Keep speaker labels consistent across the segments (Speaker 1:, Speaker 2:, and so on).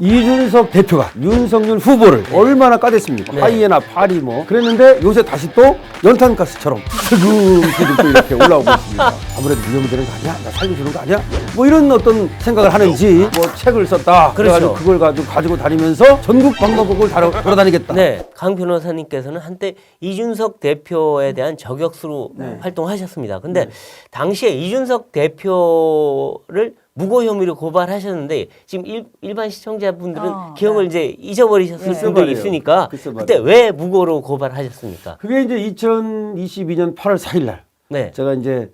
Speaker 1: 이준석 대표가 윤석열 후보를 얼마나 까댔습니까?
Speaker 2: 네.
Speaker 1: 하이에나 파리 뭐 그랬는데 요새 다시 또 연탄가스처럼 슬금슬금 또 이렇게 올라오고 있습니다. 아무래도 위험이 되는 거 아니야? 나 살려주는 거 아니야? 뭐 이런 어떤 생각을 하는지 뭐 책을 썼다.
Speaker 2: 그렇죠.
Speaker 1: 그래가지고 그걸 가지고 다니면서 전국 방방곡곡을 돌아다니겠다.
Speaker 2: 네, 강 변호사님께서는 한때 이준석 대표에 대한 저격수로 활동하셨습니다. 근데 당시에 이준석 대표를 무고 혐의로 고발하셨는데 지금 일반 시청자분들은 기억을 이제 잊어버리셨을 수도
Speaker 1: 말이에요.
Speaker 2: 있으니까
Speaker 1: 글쎄
Speaker 2: 그때 왜 무고로 고발하셨습니까?
Speaker 1: 그게 이제 2022년 8월 4일 날
Speaker 2: 네,
Speaker 1: 제가 이제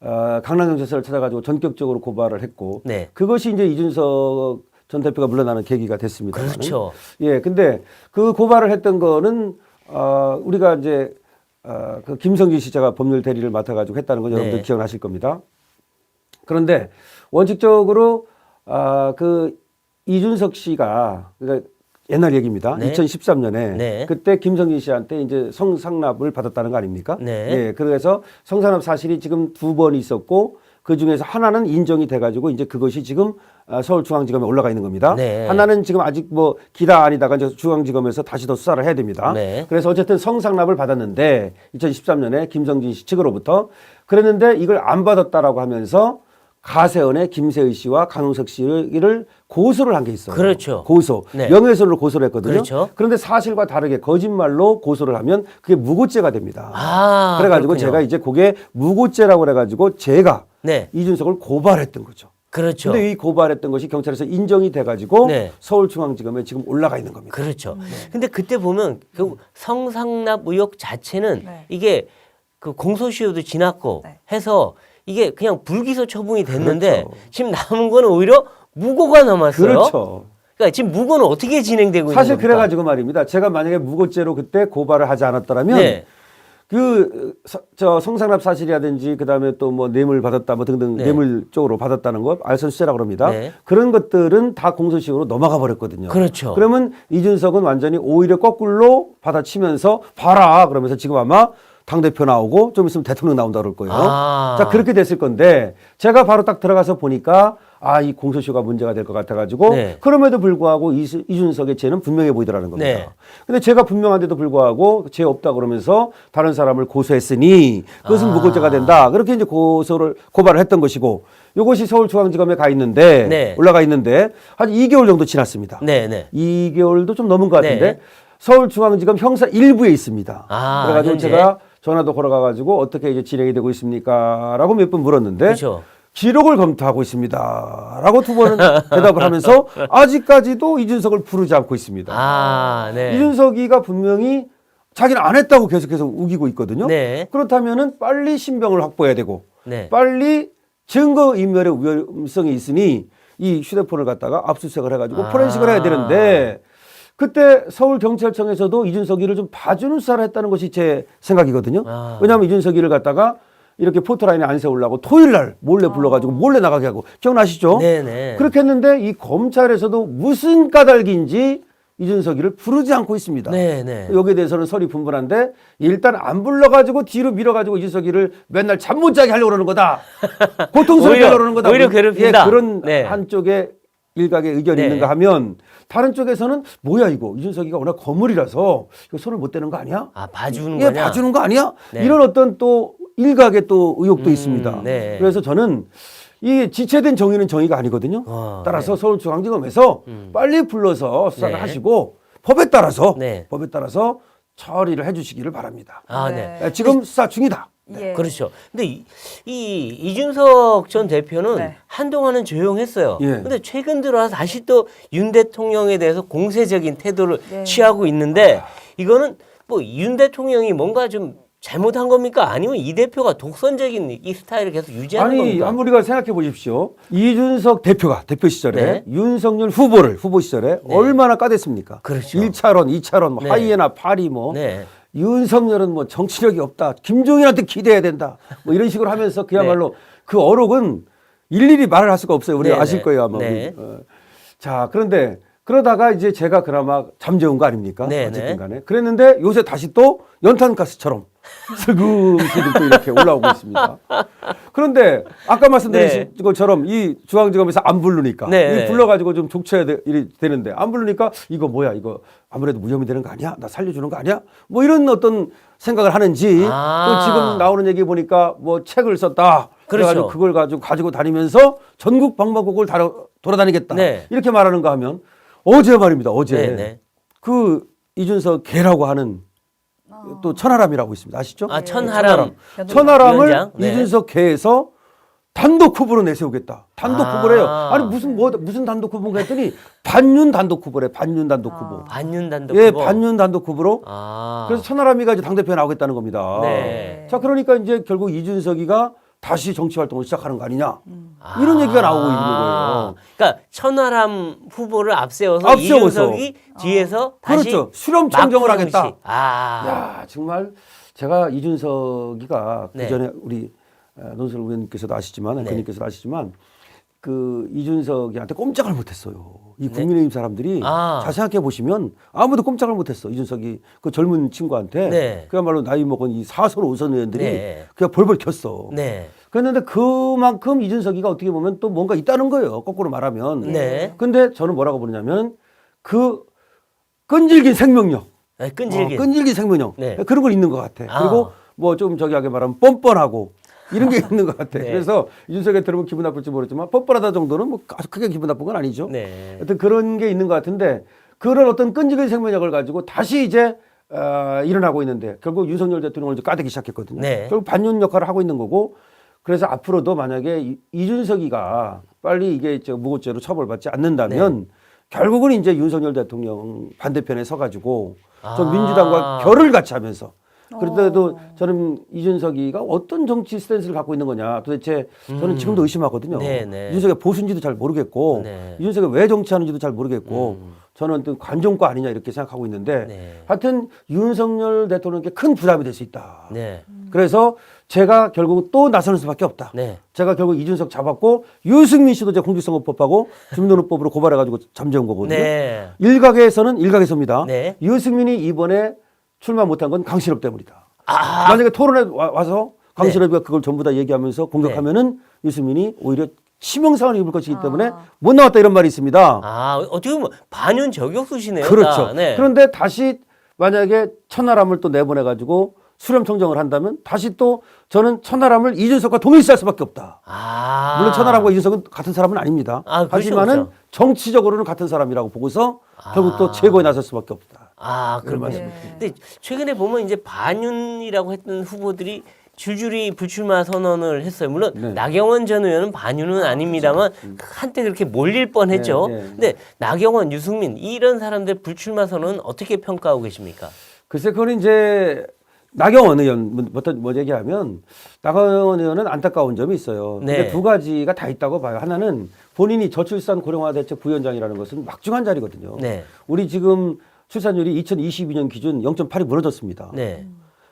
Speaker 1: 강남경찰서를 찾아가지고 전격적으로 고발을 했고
Speaker 2: 네.
Speaker 1: 그것이 이제 이준석 전 대표가 물러나는 계기가 됐습니다.
Speaker 2: 그렇죠.
Speaker 1: 예, 근데 그 고발을 했던 거는 우리가 이제 그 김성진 씨 제가 법률 대리를 맡아가지고 했다는 건 여러분들 기억나실 겁니다. 그런데 원칙적으로 그 이준석 씨가 그러니까 옛날 얘기입니다.
Speaker 2: 네.
Speaker 1: 2013년에
Speaker 2: 네.
Speaker 1: 그때 김성진 씨한테 이제 성상납을 받았다는 거 아닙니까?
Speaker 2: 네.
Speaker 1: 예, 그래서 성상납 사실이 지금 2번 있었고 그 중에서 하나는 인정이 돼가지고 이제 그것이 지금 서울중앙지검에 올라가 있는 겁니다.
Speaker 2: 네.
Speaker 1: 하나는 지금 아직 뭐 기다 아니다가 이제 중앙지검에서 다시 더 수사를 해야 됩니다.
Speaker 2: 네.
Speaker 1: 그래서 어쨌든 성상납을 받았는데 2013년에 김성진 씨 측으로부터 그랬는데 이걸 안 받았다라고 하면서 가세연의 김세의 씨와 강용석 씨를 고소를 한 게 있어요.
Speaker 2: 그렇죠. 고소. 네.
Speaker 1: 명예훼손으로 고소를 했거든요.
Speaker 2: 그렇죠.
Speaker 1: 그런데 사실과 다르게 거짓말로 고소를 하면 그게 무고죄가 됩니다.
Speaker 2: 아,
Speaker 1: 그래가지고
Speaker 2: 그렇군요.
Speaker 1: 제가 이제 그게 무고죄라고 그래가지고 제가
Speaker 2: 네,
Speaker 1: 이준석을 고발했던 거죠.
Speaker 2: 그렇죠.
Speaker 1: 근데 이 고발했던 것이 경찰에서 인정이 돼가지고
Speaker 2: 네.
Speaker 1: 서울중앙지검에 지금 올라가 있는 겁니다.
Speaker 2: 그렇죠. 근데 그때 보면 결국 성상납 의혹 자체는
Speaker 3: 네.
Speaker 2: 이게 그 공소시효도 지났고
Speaker 3: 네.
Speaker 2: 해서 이게 그냥 불기소 처분이 됐는데
Speaker 1: 그렇죠.
Speaker 2: 지금 남은 거는 오히려 무고가 남았어요.
Speaker 1: 그렇죠.
Speaker 2: 그러니까 지금 무고는 어떻게 진행되고
Speaker 1: 사실
Speaker 2: 있는 겁니까?
Speaker 1: 그래가지고 말입니다. 제가 만약에 무고죄로 그때 고발을 하지 않았더라면
Speaker 2: 네.
Speaker 1: 저 성상납 사실이라든지 그다음에 또 뭐 뇌물 받았다 뭐 등등
Speaker 2: 네.
Speaker 1: 뇌물 쪽으로 받았다는 거 알선수재라고 그럽니다.
Speaker 2: 네.
Speaker 1: 그런 것들은 다 공소시효로 넘어가 버렸거든요.
Speaker 2: 그렇죠.
Speaker 1: 그러면 이준석은 완전히 오히려 거꾸로 받아치면서 봐라 그러면서 지금 아마 당대표 나오고 좀 있으면 대통령 나온다 그럴 거예요.
Speaker 2: 아.
Speaker 1: 자, 그렇게 됐을 건데 제가 바로 딱 들어가서 보니까 이 공소시효가 문제가 될 것 같아가지고
Speaker 2: 네.
Speaker 1: 그럼에도 불구하고 이준석의 죄는 분명해 보이더라는 겁니다.
Speaker 2: 네.
Speaker 1: 근데 제가 분명한데도 불구하고 죄 없다 그러면서 다른 사람을 고소했으니 그것은 무고죄가 된다. 그렇게 이제 고발을 했던 것이고 이것이 서울중앙지검에 가 있는데
Speaker 2: 네.
Speaker 1: 올라가 있는데 한 2개월 정도 지났습니다.
Speaker 2: 네, 네.
Speaker 1: 2개월도 좀 넘은 것 같은데
Speaker 2: 네.
Speaker 1: 서울중앙지검 형사 1부에 있습니다. 그래가지고
Speaker 2: 현재?
Speaker 1: 제가 전화도 걸어가가지고 어떻게 이제 진행이 되고 있습니까? 라고 몇 번 물었는데
Speaker 2: 그렇죠.
Speaker 1: 기록을 검토하고 있습니다. 라고 2번은 대답을 하면서 아직까지도 이준석을 부르지 않고 있습니다.
Speaker 2: 아, 네.
Speaker 1: 이준석이가 분명히 자기는 안 했다고 계속해서 우기고 있거든요.
Speaker 2: 네.
Speaker 1: 그렇다면은 빨리 신병을 확보해야 되고
Speaker 2: 네.
Speaker 1: 빨리 증거인멸의 위험성이 있으니 이 휴대폰을 갖다가 압수수색을 해가지고 포렌식을 해야 되는데 그때 서울경찰청에서도 이준석이를 좀 봐주는 수사를 했다는 것이 제 생각이거든요. 왜냐하면 이준석이를 갖다가 이렇게 포토라인에 안 세우려고 토요일 날 몰래 불러가지고 몰래 나가게 하고 기억나시죠?
Speaker 2: 네네.
Speaker 1: 그렇게 했는데 이 검찰에서도 무슨 까닭인지 이준석이를 부르지 않고 있습니다.
Speaker 2: 네네.
Speaker 1: 여기에 대해서는 설이 분분한데 일단 안 불러가지고 뒤로 밀어가지고 이준석이를 맨날 잠 못 자게 하려고 그러는 거다. 고통스럽게 하려고 그러는 거다.
Speaker 2: 오히려 괴롭힌다.
Speaker 1: 그런
Speaker 2: 네.
Speaker 1: 한쪽에 일각의 의견이
Speaker 2: 네.
Speaker 1: 있는가 하면 다른 쪽에서는 뭐야 이거 이준석이가 워낙 거물이라서 이거 손을 못 대는 거 아니야?
Speaker 2: 봐주는
Speaker 1: 예,
Speaker 2: 거냐?
Speaker 1: 봐주는 거 아니야?
Speaker 2: 네.
Speaker 1: 이런 어떤 또 일각의 또 의혹도 있습니다.
Speaker 2: 네.
Speaker 1: 그래서 저는 이 지체된 정의는 정의가 아니거든요. 따라서 서울중앙지검에서 빨리 불러서 수사를
Speaker 2: 네.
Speaker 1: 하시고 법에 따라서
Speaker 2: 네.
Speaker 1: 처리를 해주시기를 바랍니다.
Speaker 2: 네.
Speaker 1: 지금 수사 중이다.
Speaker 3: 예.
Speaker 2: 그렇죠. 근데 이준석 전 대표는
Speaker 3: 네.
Speaker 2: 한동안은 조용했어요.
Speaker 1: 예.
Speaker 2: 근데 최근 들어서 다시 또 윤 대통령에 대해서 공세적인 태도를
Speaker 3: 네.
Speaker 2: 취하고 있는데 이거는 뭐 윤 대통령이 뭔가 좀 잘못한 겁니까? 아니면 이 대표가 독선적인 이 스타일을 계속 유지하는 겁니까?
Speaker 1: 한번 우리가 생각해 보십시오. 이준석 대표가 대표 시절에
Speaker 2: 네.
Speaker 1: 윤석열 후보 시절에 얼마나 까댔습니까?
Speaker 2: 그렇죠.
Speaker 1: 1차론, 2차론, 뭐
Speaker 2: 네.
Speaker 1: 하이에나 파리 뭐
Speaker 2: 네.
Speaker 1: 윤석열은 뭐 정치력이 없다. 김종인한테 기대해야 된다. 뭐 이런 식으로 하면서 그야말로 그 어록은 일일이 말을 할 수가 없어요. 우리가
Speaker 2: 네,
Speaker 1: 아실
Speaker 2: 네.
Speaker 1: 거예요. 아마.
Speaker 2: 네.
Speaker 1: 자, 그런데 그러다가 이제 제가 그나마 잠재운 거 아닙니까?
Speaker 2: 네네.
Speaker 1: 어쨌든 간에. 그랬는데 요새 다시 또 연탄가스처럼 슬금슬금 또 이렇게 올라오고 있습니다. 그런데 아까 말씀드린 것처럼 이 중앙지검에서 안 부르니까
Speaker 2: 네.
Speaker 1: 이 불러가지고 좀 족쳐야 되는데 안 부르니까 이거 뭐야 이거 아무래도 무혐의 되는 거 아니야? 나 살려주는 거 아니야? 뭐 이런 어떤 생각을 하는지 또 지금 나오는 얘기 보니까 뭐 책을 썼다. 그래가지고 그걸 가지고 다니면서 전국 방방곡곡을 돌아다니겠다.
Speaker 2: 네.
Speaker 1: 이렇게 말하는가 하면 어제 말입니다. 어제
Speaker 2: 네네.
Speaker 1: 그 이준석 개라고 하는 또 천하람이라고 있습니다. 아시죠?
Speaker 2: 아, 천하람.
Speaker 1: 천하람을
Speaker 2: 위원장? 네.
Speaker 1: 이준석 개에서 단독 후보로 내세우겠다. 단독
Speaker 2: 아.
Speaker 1: 후보래요. 아니 무슨 단독 후보인가 했더니 반윤 단독 후보래. 반윤 단독 후보.
Speaker 2: 반윤 단독
Speaker 1: 예,
Speaker 2: 후보.
Speaker 1: 반윤 단독 후보로.
Speaker 2: 아.
Speaker 1: 그래서 천하람이가 이제 당대표에 나오겠다는 겁니다.
Speaker 2: 네.
Speaker 1: 자, 그러니까 이제 결국 이준석이가 다시 정치 활동을 시작하는 거 아니냐. 이런 얘기가 나오고 있는 거예요.
Speaker 2: 그러니까 천하람 후보를 앞세워서 이준석이 뒤에서 다시
Speaker 1: 그렇죠. 수렴 청정을
Speaker 2: 막구
Speaker 1: 하겠다.
Speaker 2: 정치. 아.
Speaker 1: 야, 정말 제가 이준석이가
Speaker 2: 네.
Speaker 1: 그전에 우리 논설 의원님께서도 아시지만, 의원님께서도 아시지만 그 이준석이한테 꼼짝을 못했어요. 이 국민의힘 사람들이 잘 생각해 보시면 아무도 꼼짝을 못했어. 이준석이 그 젊은 친구한테
Speaker 2: 네.
Speaker 1: 그야말로 나이 먹은 이 사설 오선 의원들이
Speaker 2: 네.
Speaker 1: 그냥 벌벌 켰어.
Speaker 2: 네.
Speaker 1: 그랬는데 그만큼 이준석이가 어떻게 보면 또 뭔가 있다는 거예요. 거꾸로 말하면.
Speaker 2: 네.
Speaker 1: 근데 저는 뭐라고 보느냐면 그 끈질긴 생명력.
Speaker 2: 네, 끈질긴.
Speaker 1: 끈질긴 생명력.
Speaker 2: 네.
Speaker 1: 그런 걸 있는 것 같아.
Speaker 2: 아.
Speaker 1: 그리고 뭐 좀 저기하게 말하면 뻔뻔하고 이런 게 있는 것 같아.
Speaker 2: 네.
Speaker 1: 그래서 이준석에 들으면 기분 나쁠지 모르지만 뻔뻔하다 정도는 뭐 아주 크게 기분 나쁜 건 아니죠.
Speaker 2: 네.
Speaker 1: 하여튼 그런 게 있는 것 같은데 그런 어떤 끈질긴 생명력을 가지고 다시 이제 일어나고 있는데 결국 윤석열 대통령을 이제 까대기 시작했거든요.
Speaker 2: 네.
Speaker 1: 결국 반윤 역할을 하고 있는 거고 그래서 앞으로도 만약에 이준석이가 빨리 이게 무고죄로 처벌받지 않는다면 결국은 이제 윤석열 대통령 반대편에 서가지고 좀 민주당과 결을 같이 하면서 그런데도 저는 이준석이가 어떤 정치 스탠스를 갖고 있는 거냐 도대체 저는 지금도 의심하거든요.
Speaker 2: 네네.
Speaker 1: 이준석이 보수인지도 잘 모르겠고
Speaker 2: 네.
Speaker 1: 이준석이 왜 정치하는지도 잘 모르겠고 저는 또 관종과 아니냐 이렇게 생각하고 있는데
Speaker 2: 네.
Speaker 1: 하여튼 윤석열 대통령께 큰 부담이 될 수 있다.
Speaker 2: 네.
Speaker 1: 그래서 제가 결국 또 나서는 수밖에 없다.
Speaker 2: 네.
Speaker 1: 제가 결국 이준석 잡았고 유승민 씨도 제가 공직선거법하고 주민등록법으로 고발해가지고 잠재운 거거든요.
Speaker 2: 네.
Speaker 1: 일각에서입니다.
Speaker 2: 네.
Speaker 1: 유승민이 이번에 출마 못한 건 강신업 때문이다.
Speaker 2: 아.
Speaker 1: 만약에 토론에 와서 강신업이가 그걸 전부 다 얘기하면서 공격하면은 유승민이 오히려 치명상을 입을 것이기 때문에 못 나왔다 이런 말이 있습니다.
Speaker 2: 아, 어떻게 보면 반윤 저격수시네요.
Speaker 1: 그렇죠.
Speaker 2: 네.
Speaker 1: 그런데 다시 만약에 천하람을 또 내보내가지고 수렴 청정을 한다면 다시 또 저는 천하람을 이준석과 동일시할 수밖에 없다.
Speaker 2: 아.
Speaker 1: 물론 천하람과 이준석은 같은 사람은 아닙니다.
Speaker 2: 아, 그렇죠,
Speaker 1: 하지만은
Speaker 2: 그렇죠.
Speaker 1: 정치적으로는 같은 사람이라고 보고서 결국 또 제거에 나설 수밖에 없다.
Speaker 2: 아,
Speaker 1: 그런
Speaker 2: 그렇군요.
Speaker 1: 말씀을
Speaker 2: 근데 최근에 보면 이제 반윤이라고 했던 후보들이 줄줄이 불출마 선언을 했어요. 물론
Speaker 1: 네.
Speaker 2: 나경원 전 의원은 반윤은 아닙니다만 한때 그렇게 몰릴 뻔했죠.
Speaker 1: 네, 네.
Speaker 2: 근데 나경원, 유승민 이런 사람들 불출마 선언은 어떻게 평가하고 계십니까?
Speaker 1: 글쎄 그건 이제 나경원 의원 뭐 얘기하면 나경원 의원은 안타까운 점이 있어요.
Speaker 2: 네.
Speaker 1: 근데 두 가지가 다 있다고 봐요. 하나는 본인이 저출산 고령화 대책 부위원장이라는 것은 막중한 자리거든요.
Speaker 2: 네.
Speaker 1: 우리 지금 출산율이 2022년 기준 0.8이 무너졌습니다.
Speaker 2: 네.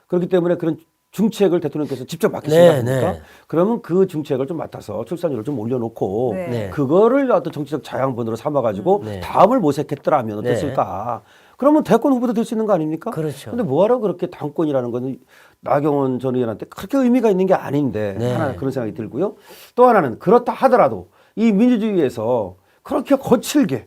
Speaker 1: 그렇기 때문에 그런 중책을 대통령께서 직접 맡기시다
Speaker 2: 네,
Speaker 1: 보니까
Speaker 2: 네.
Speaker 1: 그러면 그 중책을 좀 맡아서 출산율을 좀 올려놓고
Speaker 3: 네.
Speaker 2: 네.
Speaker 1: 그거를 어떤 정치적 자양분으로 삼아가지고
Speaker 2: 네.
Speaker 1: 다음을 모색했더라면 어땠을까. 그러면 대권 후보도 될 수 있는 거 아닙니까?
Speaker 2: 그렇죠.
Speaker 1: 근데 뭐하러 그렇게 당권이라는 건 나경원 전 의원한테 그렇게 의미가 있는 게 아닌데
Speaker 2: 네.
Speaker 1: 하나 그런 생각이 들고요. 또 하나는 그렇다 하더라도 이 민주주의에서 그렇게 거칠게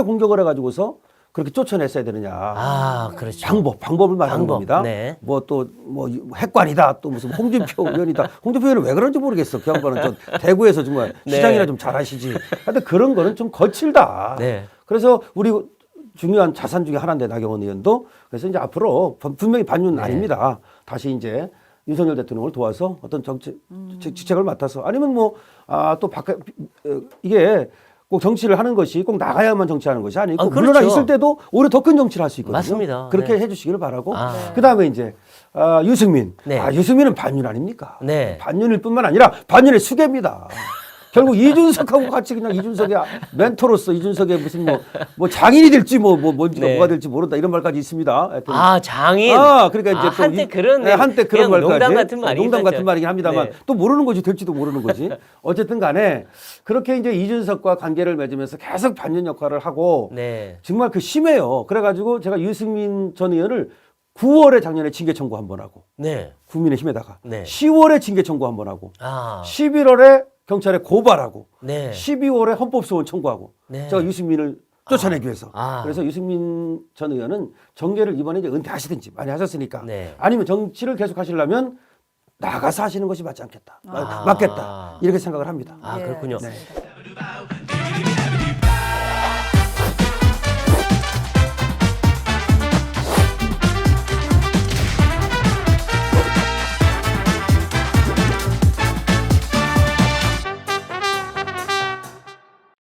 Speaker 1: 공격을 해가지고서 그렇게 쫓아냈어야 되느냐.
Speaker 2: 아, 그렇죠.
Speaker 1: 방법을 말하는
Speaker 2: 방법,
Speaker 1: 겁니다.
Speaker 2: 네.
Speaker 1: 뭐 또 뭐 핵관이다 또 무슨 홍준표 의원이다. 홍준표 의원은 왜 그런지 모르겠어. 그 양반은 저 대구에서 정말
Speaker 2: 네.
Speaker 1: 시장이나 좀 잘하시지. 하여튼 그런 거는 좀 거칠다.
Speaker 2: 네.
Speaker 1: 그래서 우리 중요한 자산 중에 하나인데 나경원 의원도 그래서 이제 앞으로 분명히 반윤 아닙니다. 다시 이제 윤석열 대통령을 도와서 어떤 직책을 맡아서 아니면 또 바깥 이게 꼭 정치를 하는 것이 꼭 나가야만 정치하는 것이 아니고
Speaker 2: 아, 그렇죠.
Speaker 1: 물러나 있을 때도 오히려 더 큰 정치를 할 수 있거든요.
Speaker 2: 맞습니다.
Speaker 1: 그렇게
Speaker 2: 네.
Speaker 1: 해주시기를 바라고
Speaker 2: 아.
Speaker 1: 그다음에 이제 유승민
Speaker 2: 네.
Speaker 1: 유승민은 반윤 아닙니까?
Speaker 2: 네.
Speaker 1: 반윤일 뿐만 아니라 반윤의 수괴입니다. 결국 이준석하고 같이 그냥 이준석의 멘토로서 이준석의 무슨 뭐 장인이 될지 뭔지가
Speaker 2: 네.
Speaker 1: 뭐가 될지 모른다 이런 말까지 있습니다. 하여튼.
Speaker 2: 아, 장인.
Speaker 1: 그러니까 이제 또
Speaker 2: 한때 그런
Speaker 1: 네, 한때 그런
Speaker 2: 그냥
Speaker 1: 말까지
Speaker 2: 농담 같은 말이
Speaker 1: 농담 같은
Speaker 2: 있었죠.
Speaker 1: 말이긴 합니다만
Speaker 2: 네.
Speaker 1: 또 모르는 거지 될지도 모르는 거지. 어쨌든 간에 그렇게 이제 이준석과 관계를 맺으면서 계속 반전 역할을 하고
Speaker 2: 네.
Speaker 1: 정말 그 심해요. 그래가지고 제가 유승민 전 의원을 9월에 작년에 징계 청구 한 번 하고
Speaker 2: 네.
Speaker 1: 국민의힘에다가
Speaker 2: 네.
Speaker 1: 10월에 징계 청구 한 번 하고
Speaker 2: 아.
Speaker 1: 11월에 경찰에 고발하고
Speaker 2: 네.
Speaker 1: 12월에 헌법소원 청구하고
Speaker 2: 네.
Speaker 1: 제가 유승민을 쫓아내기 위해서
Speaker 2: 아.
Speaker 1: 그래서 유승민 전 의원은 정계를 이번에 이제 은퇴하시든지 많이 하셨으니까
Speaker 2: 네.
Speaker 1: 아니면 정치를 계속 하시려면 나가서 하시는 것이 맞지 않겠다 맞겠다 이렇게 생각을 합니다.
Speaker 2: 아,
Speaker 3: 예,
Speaker 2: 그렇군요.
Speaker 3: 알겠습니다.